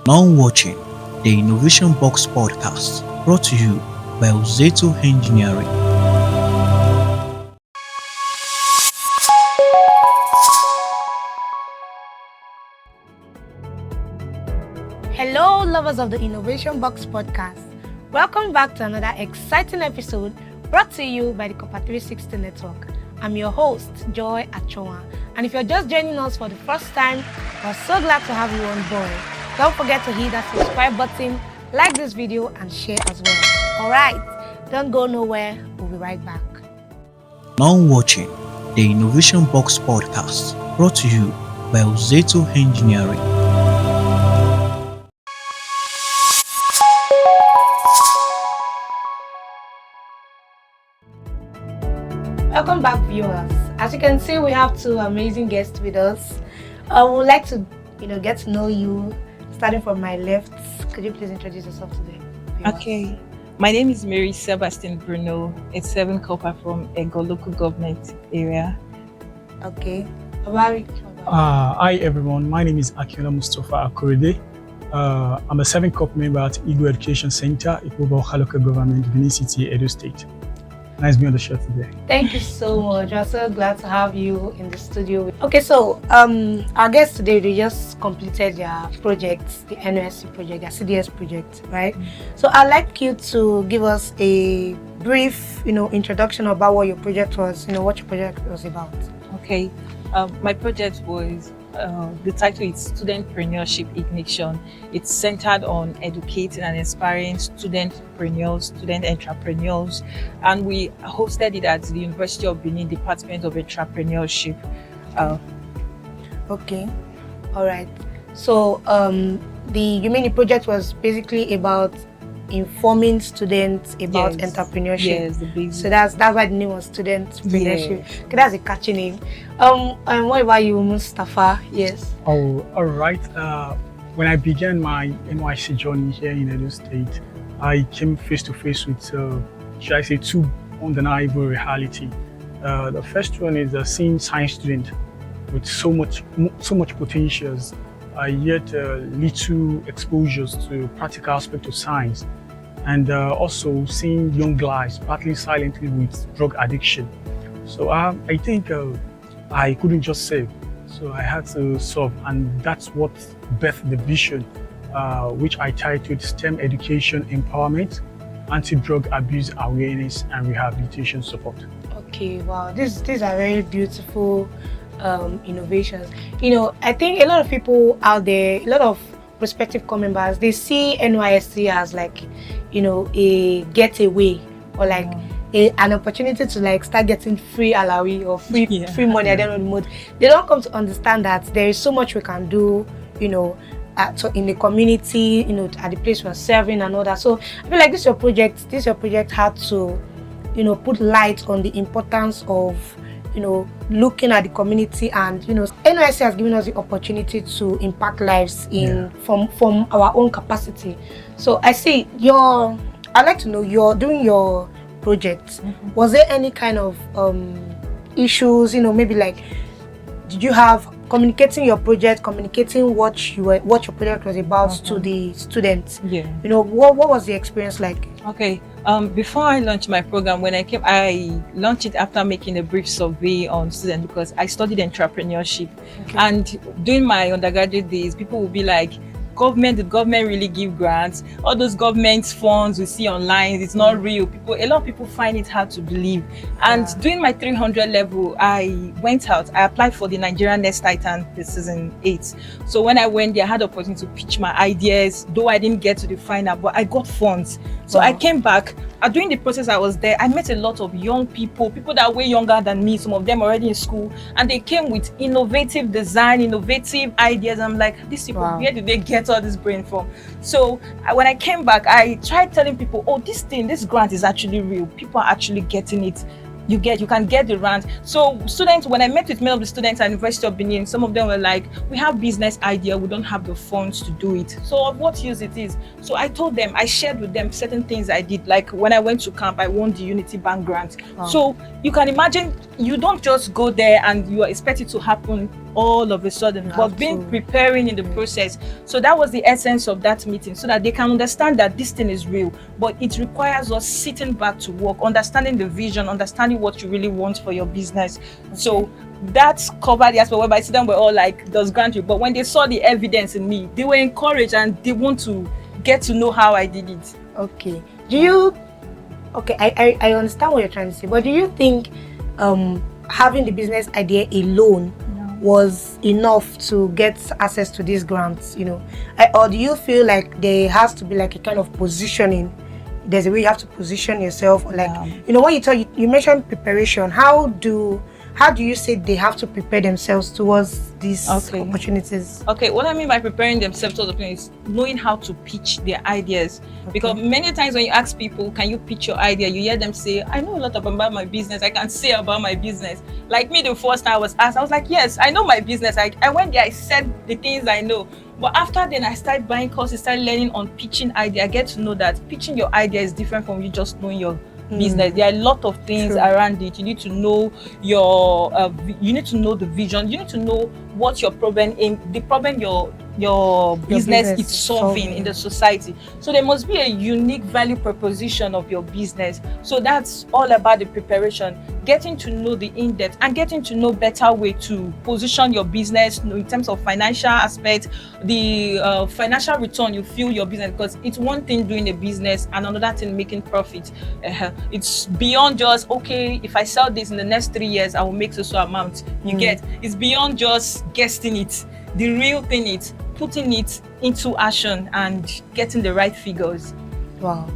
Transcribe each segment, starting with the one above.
Now watching the Innovation Box podcast brought to you by Uzeto Engineering. Hello, lovers of the Innovation Box podcast. Welcome back to another exciting episode brought to you by the Copper 360 Network. I'm your host, Joy Achonwa. And if you're just joining us for the first time, we're so glad to have you on board. Don't forget to hit that subscribe button, like this video, and share as well. Alright, don't go nowhere. We'll be right back. Now watching the Innovation Box podcast brought to you by Uzeto Engineering. Welcome back, viewers. As you can see, we have two amazing guests with us. I would like to, get to know you. Starting from my left, could you please introduce yourself to the viewers? Okay, my name is Mary Sebastian Bruno. It's 7 Copper from Ego local government area. Okay. About Hi everyone, my name is Mustafa. I'm a 7 Cop member at Ego Education Center, Ikobo local government, Benin City, Edo State. Nice being on the show today. Thank you so much. We're so glad to have you in the studio. Okay, so our guests today, they just completed their project, the NSC project, their CDS project, right? So I'd like you to give us a brief, introduction about what your project was, what your project was about. Okay, my project was, the title is StudentPreneurship Ignition. It's centered on educating and inspiring student-preneurs, student entrepreneurs, and we hosted it at the University of Benin Department of Entrepreneurship. Okay, all right. So the project was basically about informing students about entrepreneurship. Yes, the basic. So that's why the name was StudentPreneurship. Yeah. Okay, that's a catchy name. And what about you, Mustafa? Yes. Oh, all right. When I began my NYC journey here in Edo State, I came face to face with, should I say, two undeniable reality. The first one is seeing science student with so much potentials, yet little exposures to practical aspect of science, and also seeing young guys battling silently with drug addiction. So I think I couldn't just save, so I had to solve, and that's what birthed the vision, which I titled STEM Education Empowerment, Anti-Drug Abuse Awareness and Rehabilitation Support. Okay, wow, these are very beautiful innovations. I think a lot of people out there, a lot of prospective core members, they see NYSC as like, a getaway or like an opportunity to start getting free alawi or free money at the end of the month. They don't come to understand that there is so much we can do, in the community, at the place we're serving and all that. So I feel like this your project had to, put light on the importance of looking at the community, and NYSC has given us the opportunity to impact lives from our own capacity. So I see I'd like to know, you're doing your project. Was there any kind of issues, maybe like, did you have communicating your project, communicating what your project was about to the students? What was the experience like? Okay, before I launched my program, when I launched it after making a brief survey on students, because I studied entrepreneurship. Okay. And during my undergraduate days, people would be like, did government really give grants? All those government funds we see online, it's not real. A lot of people find it hard to believe. And during my 300 level, I went out, I applied for the Nigerian Next Titan season 8. So when I went there, I had the opportunity to pitch my ideas, though I didn't get to the final, but I got funds. So I came back. During the process I was there, I met a lot of young people that were younger than me, some of them already in school, and they came with innovative design, innovative ideas. I'm like, these people, where did they get all this brain from? So when I came back, I tried telling people, oh, this grant is actually real. People are actually getting it. You can get the grant. So students, when I met with many of the students at University of Benin, some of them were like, we have business idea, we don't have the funds to do it. So of what use it is? So I told them, I shared with them certain things I did. Like when I went to camp, I won the Unity Bank grant. So you can imagine, you don't just go there and you expect it to happen all of a sudden, but being preparing in the process. So that was the essence of that meeting, so that they can understand that this thing is real, but it requires us sitting back to work, understanding the vision, understanding what you really want for your business. So that's covered the aspect whereby them were all like, does grant you, but when they saw the evidence in me, they were encouraged and they want to get to know how I did it. Okay. I understand what you're trying to say, but do you think having the business idea alone was enough to get access to these grants, or do you feel like there has to be like a kind of positioning? There's a way you have to position yourself, or like, when you mentioned preparation, how do you say they have to prepare themselves towards these opportunities? Okay, what I mean by preparing themselves towards opportunities is knowing how to pitch their ideas. Because many times when you ask people, can you pitch your idea? You hear them say, I know a lot about my business. I can say about my business. Like me, the first time I was asked, I was like, yes, I know my business. I went there, I said the things I know. But after then, I started buying courses, started learning on pitching idea. I get to know that pitching your idea is different from you just knowing your business. There are a lot of things around it. You need to know you need to know the vision. You need to know what your problem your business is solving in the society. So there must be a unique value proposition of your business. So that's all about the preparation, getting to know the in-depth and getting to know better way to position your business in terms of financial aspect, the financial return you feel your business, because it's one thing doing a business and another thing making profit. It's beyond just, okay, if I sell this in the next 3 years, I will make so amount. You get, it's beyond just guessing it. The real thing is putting it into action and getting the right figures. Wow,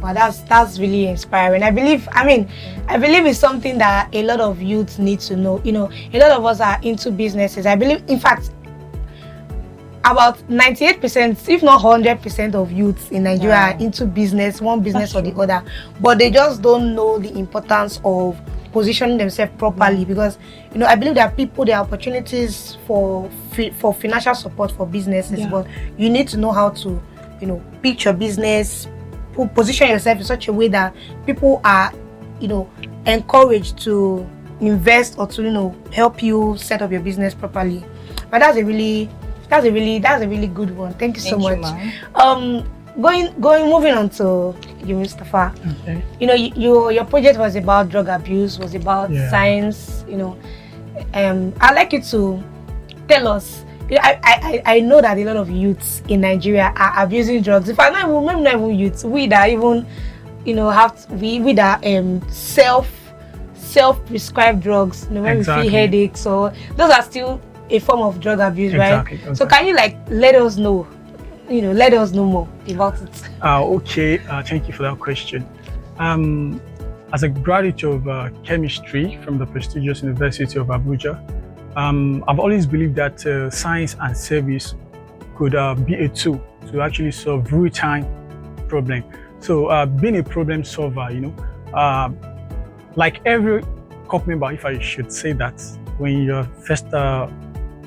that's really inspiring. I believe it's something that a lot of youths need to know. A lot of us are into businesses. I believe, in fact, about 98%, if not 100% of youths in Nigeria are into business, one business or the other, but they just don't know the importance of positioning themselves properly, because I believe there are opportunities for financial support for businesses, but you need to know how to pitch your business, position yourself in such a way that people are encouraged to invest or to help you set up your business properly. But that's a really good one. Thank you so much. Moving on to you, Mustafa. Okay. Your project was about drug abuse, was about science. I'd like you to tell us. I know that a lot of youths in Nigeria are abusing drugs. If I not even youths, we that even we that self-prescribed drugs. When we feel headaches, so those are still a form of drug abuse, right? So can you let us know? Let us know more about it. Thank you for that question. As a graduate of chemistry from the prestigious University of Abuja, I've always believed that science and service could be a tool to actually solve real-time problem. So being a problem solver, like every corp member, if I should say that, when you're first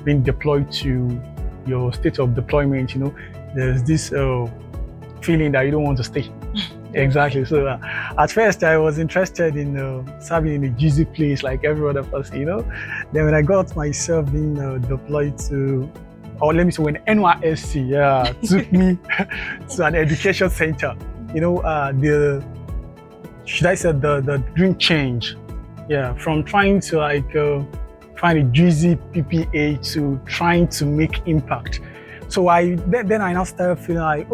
being deployed to your state of deployment, there's this feeling that you don't want to stay. Exactly. So at first I was interested in serving in a juicy place like every other person, Then when I got myself being deployed to, or let me say when NYSC took me to an education center, the dream change, from trying to find a juicy PPA to trying to make impact. So then I now started feeling like,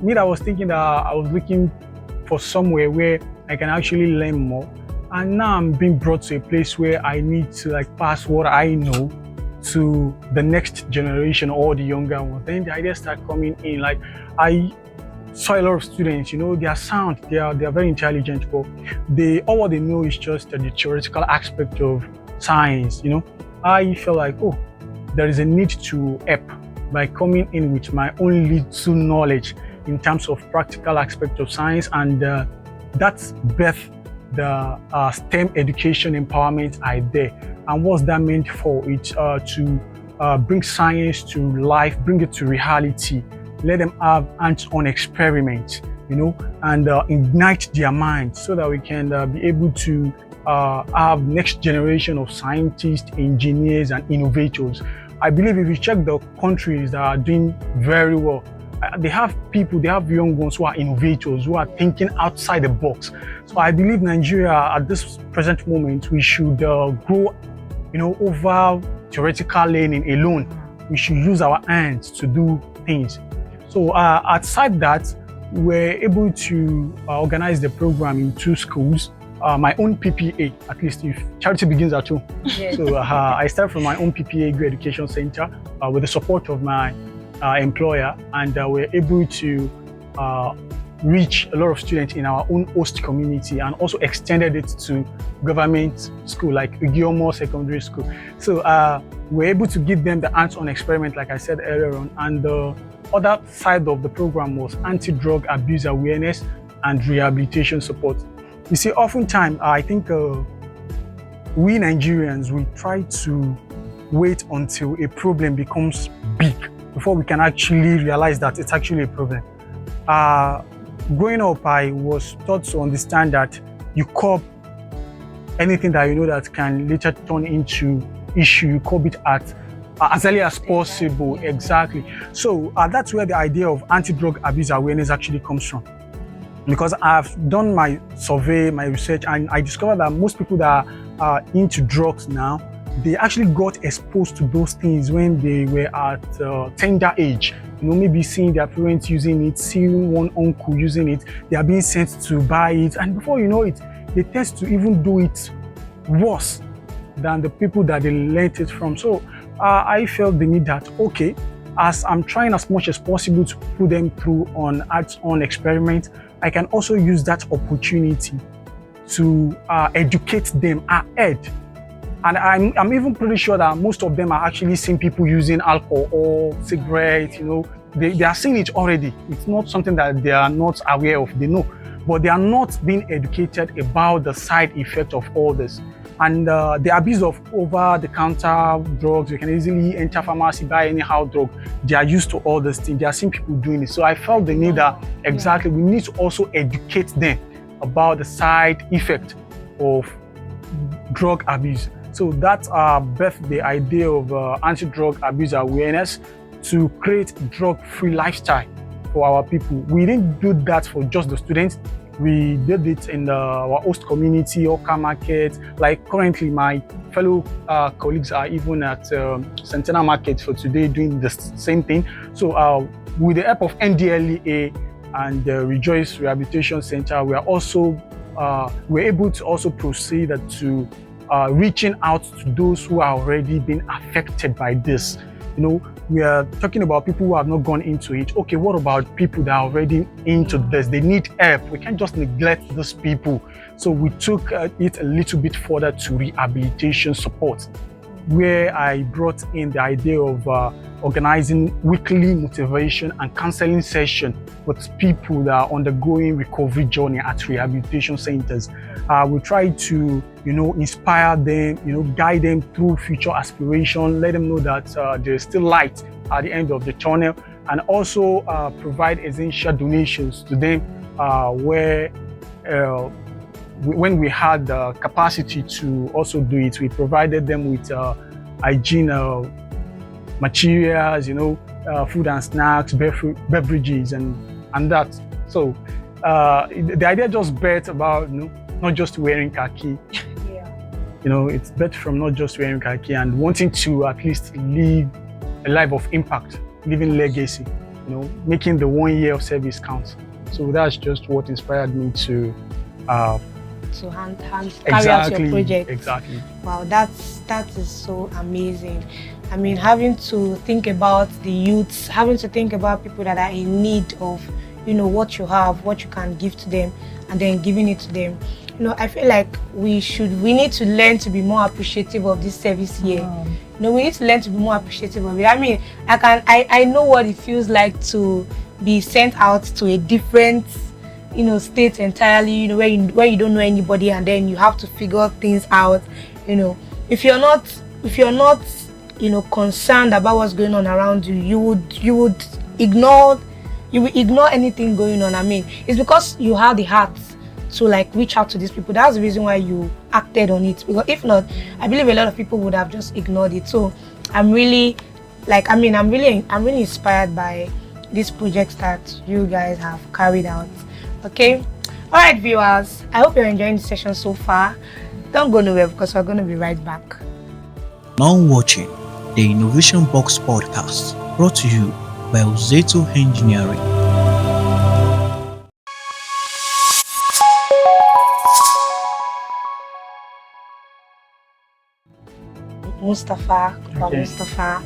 me that was thinking that I was looking for somewhere where I can actually learn more, and now I'm being brought to a place where I need to pass what I know to the next generation or the younger ones. Then the ideas start coming in. I saw a lot of students, they are sound, they are very intelligent, but all what they know is just the theoretical aspect of science. I feel like, there is a need to help by coming in with my own little knowledge in terms of practical aspect of science, and that's birth the STEM education empowerment idea. And what's that meant for? It's to bring science to life, bring it to reality, let them have hands-on experiments, and ignite their minds so that we can be able to have next generation of scientists, engineers, and innovators. I believe if you check the countries that are doing very well, they have people, they have young ones who are innovators, who are thinking outside the box. So I believe Nigeria at this present moment, we should grow, over theoretical learning alone. We should use our hands to do things. So outside that, we're able to organize the program in 2 schools. My own PPA, at least if charity begins at home. Yes. So I started from my own PPA Education Center with the support of my employer, and we're able to reach a lot of students in our own host community, and also extended it to government school like Ugiomo Secondary School. So we're able to give them the hands-on experiment, like I said earlier on, and the other side of the program was anti-drug abuse awareness and rehabilitation support. You see, oftentimes, I think we Nigerians, we try to wait until a problem becomes big before we can actually realize that it's actually a problem. Growing up, I was taught to understand that you curb anything that you know that can later turn into issue, you curb it at as early as possible. Exactly. So that's where the idea of anti-drug abuse awareness actually comes from. Because I've done my survey, my research, and I discovered that most people that are into drugs now, they actually got exposed to those things when they were at tender age. Maybe seeing their parents using it, seeing one uncle using it, they are being sent to buy it, and before you know it, they tend to even do it worse than the people that they learned it from. So I felt the need that, okay, as I'm trying as much as possible to put them through on hands-on experiment, I can also use that opportunity to educate them ahead. And I'm even pretty sure that most of them are actually seeing people using alcohol or cigarettes, they are seeing it already. It's not something that they are not aware of, they know, but they are not being educated about the side effect of all this. And the abuse of over-the-counter drugs, you can easily enter pharmacy, buy anyhow drug. They are used to all these things. They are seeing people doing it. So I felt the need that exactly we need to also educate them about the side effect of drug abuse. So that's birthed the idea of anti-drug abuse awareness to create drug-free lifestyle for our people. We didn't do that for just the students. We did it in our host community, Oka Market. Like currently, my fellow colleagues are even at Centennial Market for today doing the same thing. So with the help of NDLEA and the Rejoice Rehabilitation Center, we are also we're able to also proceed to reaching out to those who are already been affected by this. We are talking about people who have not gone into it. Okay, what about people that are already into this? They need help. We can't just neglect those people. So we took it a little bit further to rehabilitation support, where I brought in the idea of organizing weekly motivation and counseling session with people that are undergoing recovery journey at rehabilitation centers. We try to, inspire them, guide them through future aspiration, let them know that there's still light at the end of the tunnel, and also provide essential donations to them where when we had the capacity to also do it, we provided them with hygiene materials, food and snacks, beverages, and that. So the idea just birthed about not just wearing khaki. It's birthed from not just wearing khaki and wanting to at least live a life of impact, living legacy, making the 1 year of service count. So that's just what inspired me to carry out your project. Exactly. Wow, that is so amazing. I mean, having to think about the youths, having to think about people that are in need of, what you have, what you can give to them, and then giving it to them. I feel like we need to learn to be more appreciative of this service here. We need to learn to be more appreciative of it. I mean, I know what it feels like to be sent out to a different, state entirely, where you don't know anybody, and then you have to figure things out. If you're not concerned about what's going on around you, you would ignore anything going on. I mean, it's because you have the heart to like reach out to these people? That's the reason why you acted on it, because if not, I believe a lot of people would have just ignored it. So I'm really I'm really inspired by these projects that you guys have carried out. Okay, all right, viewers, I hope you're enjoying the session so far. Don't go nowhere because we're going to be right back. Now watching the Innovation Box podcast, brought to you by Zeto Engineering. Mustafa, Okay. Mustafa.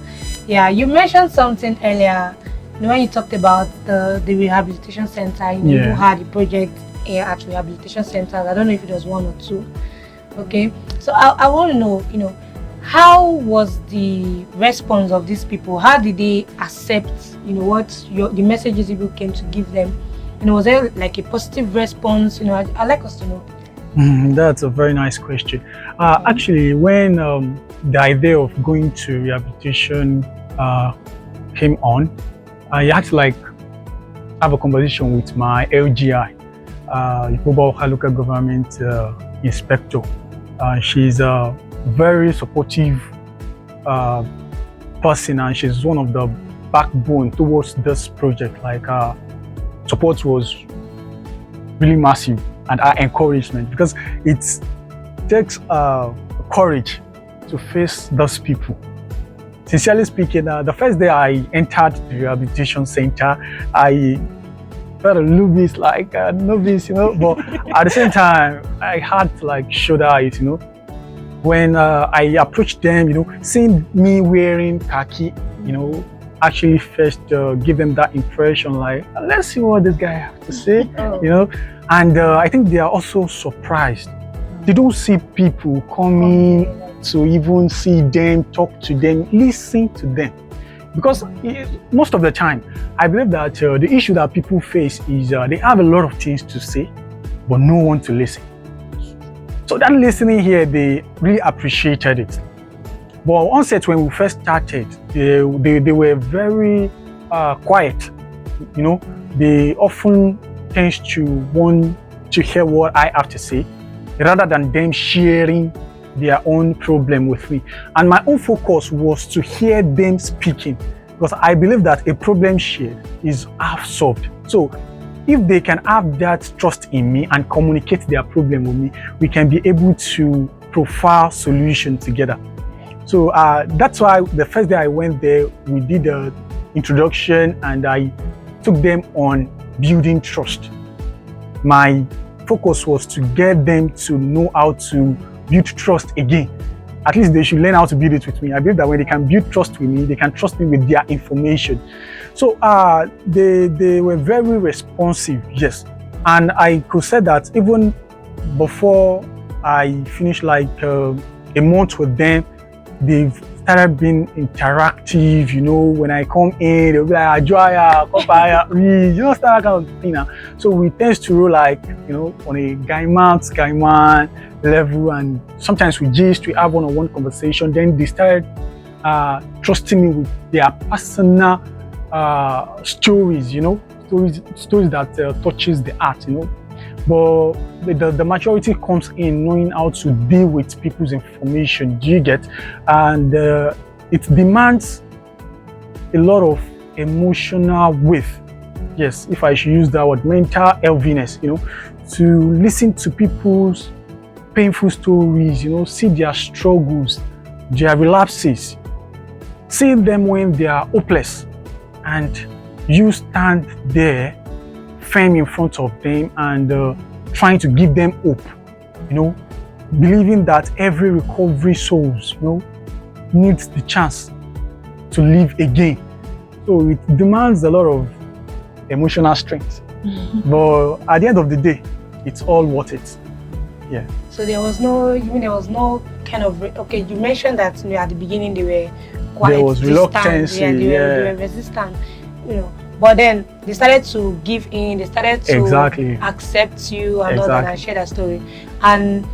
Yeah, you mentioned something earlier, when you talked about the rehabilitation center. You Yeah. had a project here at rehabilitation centers. I don't know if it was one or two. Okay, so I want to know, how was the response of these people? How did they accept, what the messages you came to give them? Was there like a positive response? I'd like us to know. That's a very nice question. Actually, when the idea of going to rehabilitation came on, I had to have a conversation with my LGI, Yoruba Local Government Inspector. She's a very supportive person, and she's one of the backbone towards this project. Support was really massive, and our encouragement, because it takes courage to face those people. Sincerely speaking, the first day I entered the rehabilitation center, I felt a little bit like a novice, but at the same time, I had to shoulder it, When I approached them, seeing me wearing khaki, actually first give them that impression, let's see what this guy has to say, And I think they are also surprised. They don't see people coming to even see them, talk to them, listen to them. Because most of the time, I believe that the issue that people face is they have a lot of things to say, but no one to listen. So that listening here, they really appreciated it. But on set, when we first started, they were very quiet. They often tend to want to hear what I have to say, rather than them sharing their own problem with me. And my own focus was to hear them speaking, because I believe that a problem shared is half solved. So if they can have that trust in me and communicate their problem with me, we can be able to profile solutions together. So that's why the first day I went there, we did an introduction and I took them on building trust. My focus was to get them to know how to build trust again. At least they should learn how to build it with me. I believe that when they can build trust with me, they can trust me with their information. So they were very responsive, yes. And I could say that even before I finished a month with them, they've started being interactive. When I come in, they'll be like, Ajoya, come by, read, start that kind of thing. So we tend to roll on a guy man level, and sometimes we gist, we have one-on-one conversation. Then they started trusting me with their personal stories, stories that touches the heart, But the maturity comes in knowing how to deal with people's information. Do you get? And it demands a lot of emotional width. Yes, if I should use that word, mental healthiness. To listen to people's painful stories. See their struggles, their relapses. See them when they are hopeless, and you stand there firm in front of them and trying to give them hope, believing that every recovery souls, needs the chance to live again. So it demands a lot of emotional strength. But at the end of the day, it's all worth it. Yeah. So there was no kind of, okay, you mentioned that at the beginning they were quite there was reluctance. Yeah, they were resistant, But then they started to give in, they started to accept you and all that and share that story. And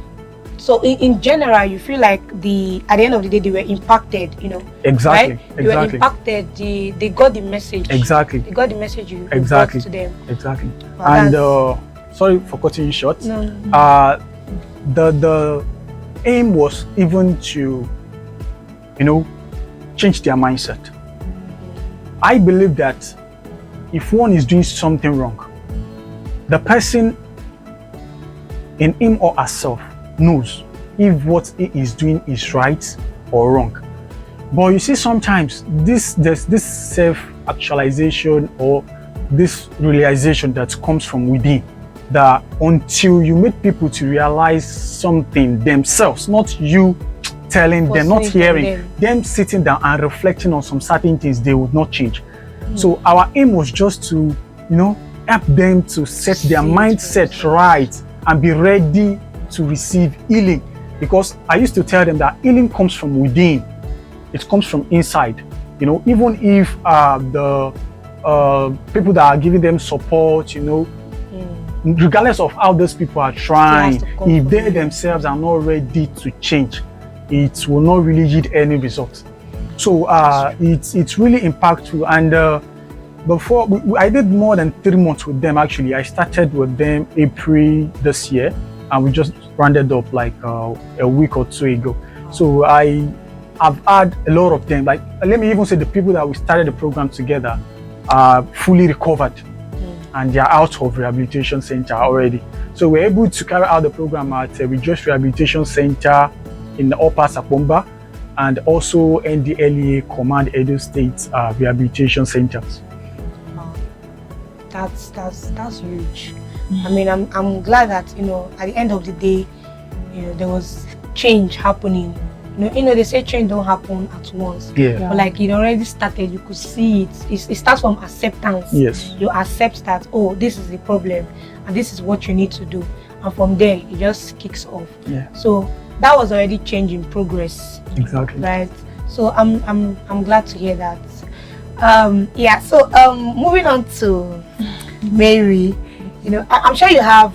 so in general, you feel like at the end of the day, they were impacted, Exactly. Right? They were impacted, they got the message. Exactly. They got the message you exactly brought to them. Exactly. Wow, And sorry for cutting you short. No. The aim was even to, change their mindset. I believe that if one is doing something wrong, the person in him or herself knows if what he is doing is right or wrong. But you see, sometimes there's this self-actualization or this realization that comes from within, that until you make people to realize something themselves, not you telling them, not hearing them sitting down and reflecting on some certain things, they would not change. So our aim was just to, help them to set their mindset right and be ready to receive healing. Because I used to tell them that healing comes from within. It comes from inside. Even if the people that are giving them support, regardless of how those people are trying, if they themselves are not ready to change, it will not really yield any results. So it's really impactful. And before I did more than 3 months with them. Actually, I started with them April this year, and we just rounded up like a week or two ago. So I've had a lot of them. Like, let me even say the people that we started the program together are fully recovered, and they are out of rehabilitation center already. So we're able to carry out the program at Rejoice Rehabilitation Center in the Upper Sapomba, and also NDLEA Command Edo State Rehabilitation Centers. That's huge. I mean, I'm glad that at the end of the day, there was change happening. They say change don't happen at once. But like it already started, you could see it. It starts from acceptance. Yes. You accept that, oh, this is the problem, and this is what you need to do, and from there it just kicks off. Yeah. So that was already change in progress. Exactly. Right. So I'm glad to hear that. So moving on to Mary, I'm sure you have,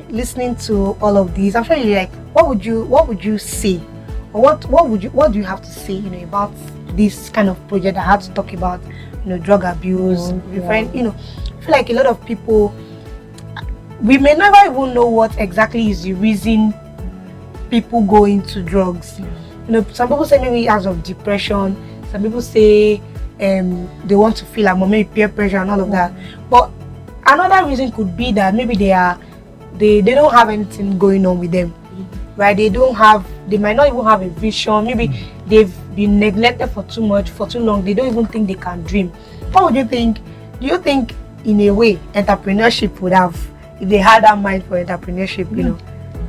listening to all of these, I'm sure you're like, what would you say, or what do you have to say about this kind of project that had to talk about drug abuse, I feel like a lot of people, we may never even know what exactly is the reason people go into drugs. Some people say maybe because of depression, some people say they want to feel like maybe peer pressure and all of that. But another reason could be that maybe they don't have anything going on with them, right? They might not even have a vision. Maybe they've been neglected for too long. They don't even think they can dream. What would you think? Do you think in a way entrepreneurship would have, if they had that mind for entrepreneurship, do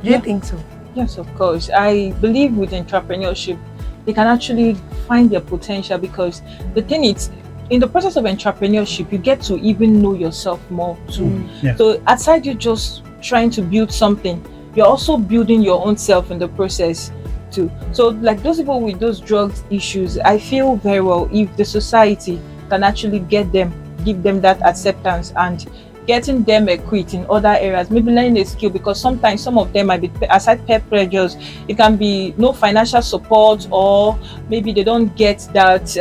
you think so? Yes, of course. I believe with entrepreneurship, they can actually find their potential, because the thing is, in the process of entrepreneurship, you get to even know yourself more too. So aside you just trying to build something, you're also building your own self in the process too. So like those people with those drugs issues, I feel very well if the society can actually give them that acceptance and getting them equipped in other areas, maybe learning a skill, because sometimes some of them might be, aside peer pressures, it can be no financial support, or maybe they don't get that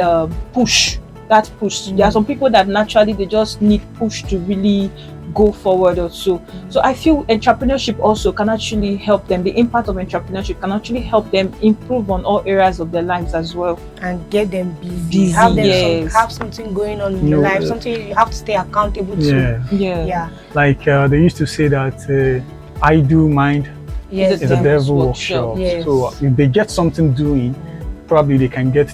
push. There are some people that naturally they just need push to really go forward also. So I feel entrepreneurship also can actually help them. The impact of entrepreneurship can actually help them improve on all areas of their lives as well, and get them busy. Have them have something going on in your life, something you have to stay accountable to. Yeah. Like they used to say that I do mind is a devil workshop. So if they get something doing, probably they can get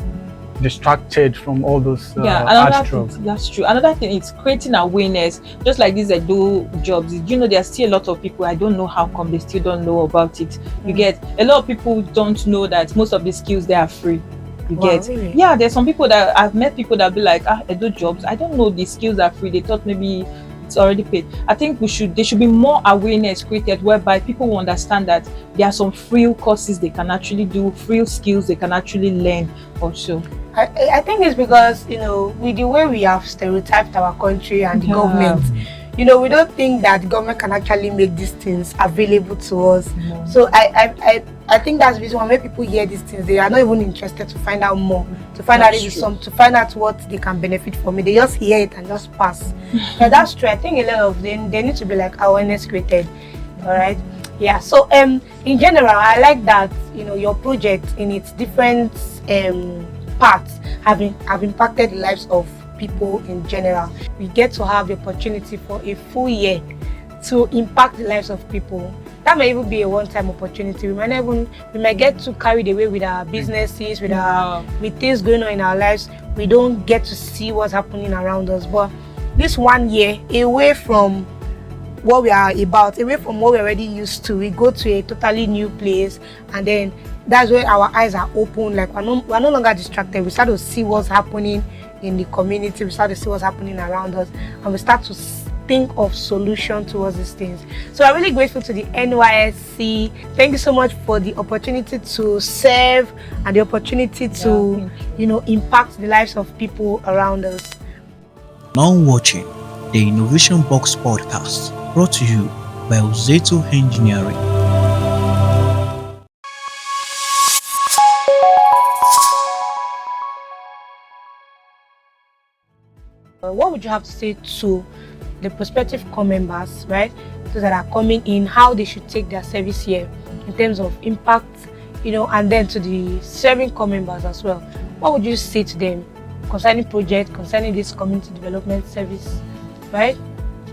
distracted from all those hard drugs. That's true. Another thing is creating awareness. Just like these do jobs, there are still a lot of people, I don't know how come they still don't know about it. You get a lot of people don't know that most of the skills they are free. Really? Yeah, there's some people that I've met people that be like, do jobs, I don't know the skills are free. They thought maybe it's already paid. I think there should be more awareness created whereby people will understand that there are some free courses they can actually do, free skills they can actually learn also. I think it's because, with the way we have stereotyped our country and the government, we don't think that the government can actually make these things available to us. So I I think that's the reason why when people hear these things, they are not even interested to find out more, to find out to find out what they can benefit from it. They just hear it and just pass. Yeah, that's true. I think a lot of them, they need to be like awareness created. All right. Yeah. So in general, I like that your project in its different parts have impacted the lives of people in general. We get to have the opportunity for a full year to impact the lives of people. That may even be a one-time opportunity. We might get too carried away with our businesses, with things going on in our lives. We don't get to see what's happening around us. But this 1 year, away from what we are about, away from what we're already used to, we go to a totally new place, and then that's where our eyes are open. Like we're no longer distracted. We start to see what's happening in the community. We start to see what's happening around us, and we start to think of solution towards these things. So I'm really grateful to the NYSC. Thank you so much for the opportunity to serve and the opportunity to impact the lives of people around us. Now watching the Innovation Box podcast, brought to you by Zeto Engineering. What would you have to say to the prospective core members, right? Those that are coming in, how they should take their service here in terms of impact, and then to the serving core members as well. What would you say to them concerning project, concerning this community development service, right?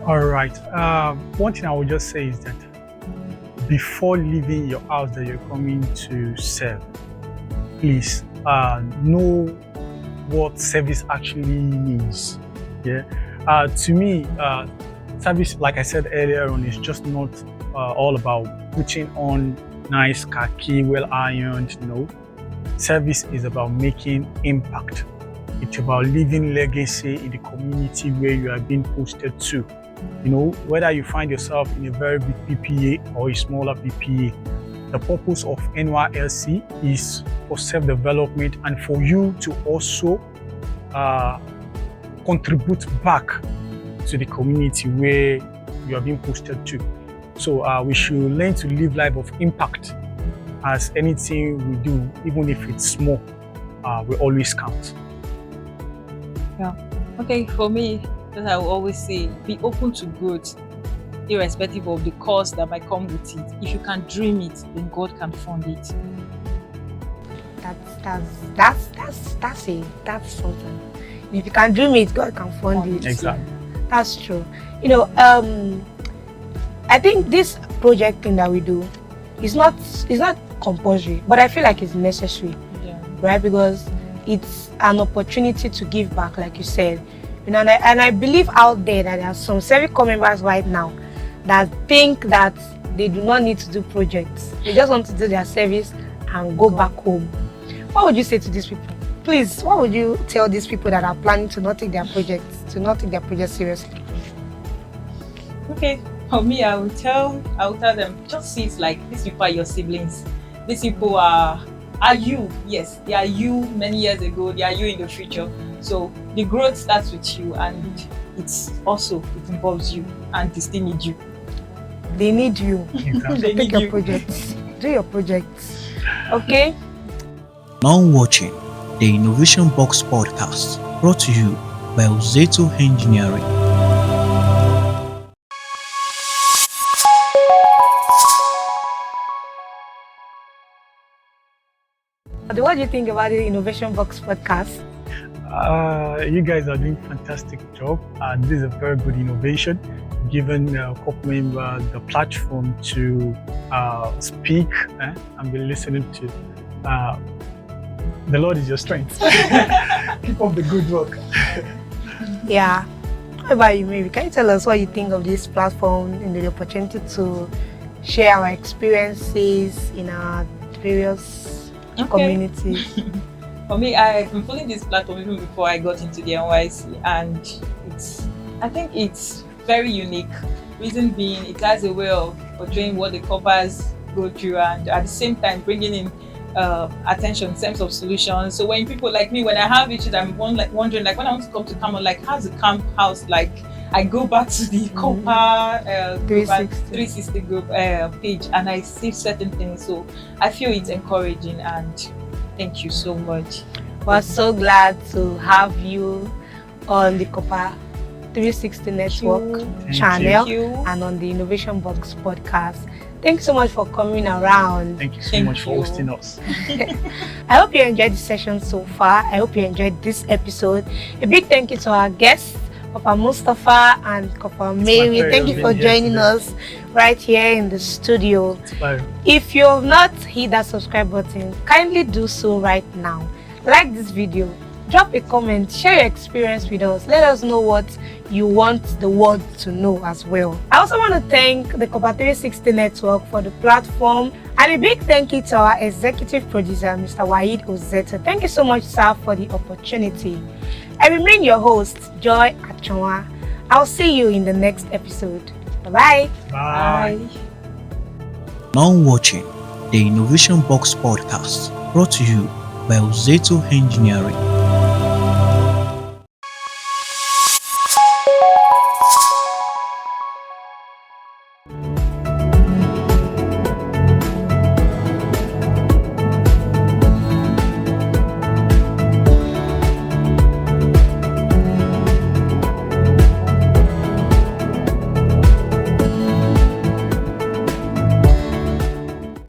All right. One thing I would just say is that before leaving your house that you're coming to serve, please know what service actually means. Yeah. To me, service, like I said earlier on, is just not all about putting on nice khaki, well ironed. No, service is about making impact. It's about leaving legacy in the community where you are being posted to. Whether you find yourself in a very big PPA or a smaller PPA, the purpose of NYSC is for self-development and for you to also contribute back to the community where you are being posted to. So we should learn to live life of impact, as anything we do, even if it's small, will always count. Yeah. Okay, for me, as I will always say, be open to growth, irrespective of the cost that might come with it. If you can dream it, then God can fund it. That's something. If you can dream it, God can fund it. Exactly. That's true. I think this project thing that we do is not compulsory, but I feel like it's necessary, right? Because it's an opportunity to give back, like you said. And I believe out there that there are some service core members right now that think that they do not need to do projects. They just want to do their service and go back home. What would you say to these people? Please, what would you tell these people that are planning to not take their projects seriously? Okay, for me, I will tell them, just see it like these people are your siblings. These people are you. Yes, they are you many years ago. They are you in the future. So the growth starts with you, and it involves you, and they still need you. They need you. Exactly. So take your projects. Do your projects. Okay. Now watching the Innovation Box podcast, brought to you by Zeto Engineering. What do you think about the Innovation Box podcast? You guys are doing a fantastic job. This is a very good innovation, giving corporate members the platform to speak and be listening to. The Lord is your strength. Keep up the good work. Yeah. How about you, maybe? Can you tell us what you think of this platform and the opportunity to share our experiences in our various communities? For me, I've been following this platform even before I got into the NYC, and I think it's very unique. Reason being, it has a way of portraying what the corpers go through, and at the same time bringing in attention in terms of solutions. So when people like me, when I have issues, I'm wondering, like when I want to come to camp, like how's the camp house like? I go back to the Copper 360 group page, and I see certain things. So I feel it's encouraging, and thank you so much. We're so glad to have you on the Copper 360 Network channel and on the Innovation Box podcast. Thanks so much for coming around. Thank you so much for hosting us. I hope you enjoyed the session so far. I hope you enjoyed this episode. A big thank you to our guests, Papa Mustafa and Papa Mary. Thank you for joining us right here in the studio. If you have not hit that subscribe button, kindly do so right now. Like this video, drop a comment, share your experience with us. Let us know what you want the world to know as well. I also want to thank the Copper 360 Network for the platform, and a big thank you to our executive producer, Mr. Waheed Ozeto. Thank you so much, sir, for the opportunity. I remain your host, Joy Achonwa. I'll see you in the next episode. Bye-bye. Bye. Now watching the Innovation Box podcast, brought to you by Ozeto Engineering.